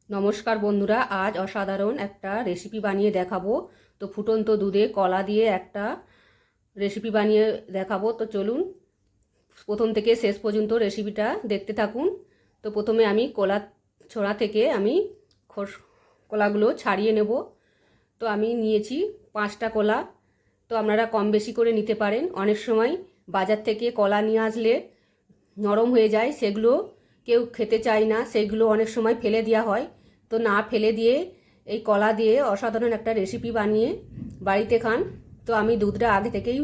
নমস্কার বন্ধুরা, আজ অসাধারণ একটা রেসিপি বানিয়ে দেখাবো। তো ফুটন্ত দুধে কলা দিয়ে একটা রেসিপি বানিয়ে দেখাবো। তো চলুন প্রথম থেকে শেষ পর্যন্ত রেসিপিটা দেখতে থাকুন। তো প্রথমে আমি কলা ছোড়া থেকে আমি কলাগুলো ছাড়িয়ে নেব। তো আমি নিয়েছি 5টা কলা। তো আপনারা কম বেশি করে নিতে পারেন। অনেক সময় বাজার থেকে কলা নিয়ে আসলে নরম হয়ে যায়, সেগুলো কেউ খেতে চায় না, সেগুলো অনেক সময় ফেলে দেওয়া হয়। তো না ফেলে দিয়ে এই কলা দিয়ে অসাধারণ একটা রেসিপি বানিয়ে বাড়িতে খান। তো আমি দুধটা আগে থেকেই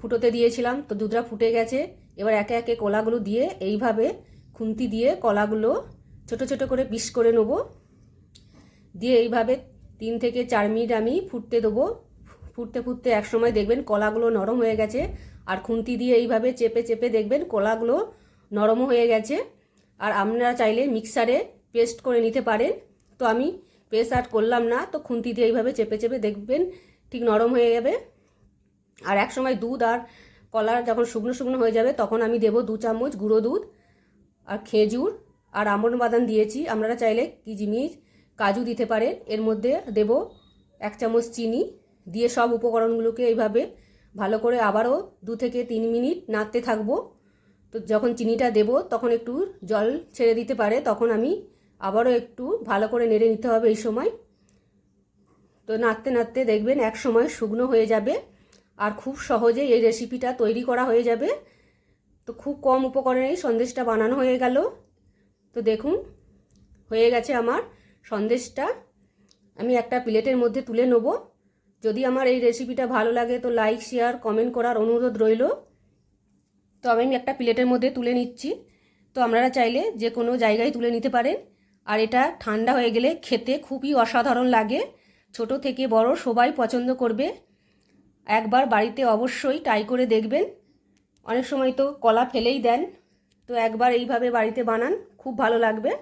ফুটোতে দিয়েছিলাম, তো দুধটা ফুটে গেছে। এবার একে একে কলাগুলো দিয়ে এইভাবে খুন্তি দিয়ে কলাগুলো ছোট ছোট করে পিস করে নেব। দিয়ে এইভাবে 3 থেকে 4 মিনিট আমি ফুটতে দেবো। ফুটতে ফুটতে এক সময় দেখবেন কলাগুলো নরম হয়ে গেছে, আর খুন্তি দিয়ে এইভাবে চেপে চেপে দেখবেন কলাগুলো নরমও হয়ে গেছে। আর আপনারা চাইলে মিক্সারে পেস্ট করে নিতে পারেন। তো আমি পেস্ট আর করলাম না, তো খুন্তি দিয়ে এইভাবে চেপে চেপে দেখবেন ঠিক নরম হয়ে যাবে। আর এক সময় দুধ আর কলা যখন শুকনো শুকনো হয়ে যাবে তখন আমি দেবো 2 চামচ গুঁড়ো দুধ, আর খেজুর আর আমন্ড বাদাম দিয়েছি। আপনারা চাইলে কিশমিশ কাজু দিতে পারেন। এর মধ্যে দেব 1 চামচ চিনি দিয়ে সব উপকরণগুলোকে এইভাবে ভালো করে আবারও 2 থেকে 3 মিনিট নাড়তে থাকবো। তো যখন চিনিটা দেব তখন একটু জল ছেড়ে দিতে পারে, তখন আমি আবারও একটু ভালো করে নেড়ে নিতে হবে এই সময়। তো নাড়তে নাড়তে দেখবেন এক সময় শুকনো হয়ে যাবে, আর খুব সহজে এই রেসিপিটা তৈরি করা হয়ে যাবে। তো খুব কম উপকরণেই সন্দেশটা বানানো হয়ে গেল। তো দেখুন হয়ে গেছে আমার সন্দেশটা। আমি একটা প্লেটের মধ্যে তুলে নেব। যদি আমার এই রেসিপিটা ভালো লাগে তো লাইক শেয়ার কমেন্ট করার অনুরোধ রইল। তো আমি একটা প্লেটের মধ্যে তুলে নিচ্ছি। তো আপনারা চাইলে যে কোনো জায়গায় তুলে নিতে পারেন। আর এটা ঠান্ডা হয়ে গেলে খেতে খুবই অসাধারণ লাগে। ছোট থেকে বড় সবাই পছন্দ করবে। একবার বাড়িতে অবশ্যই ট্রাই করে দেখবেন। অনেক সময় তো কলা ফেলেই দেন, তো একবার এইভাবে বাড়িতে বানান, খুব ভালো লাগবে।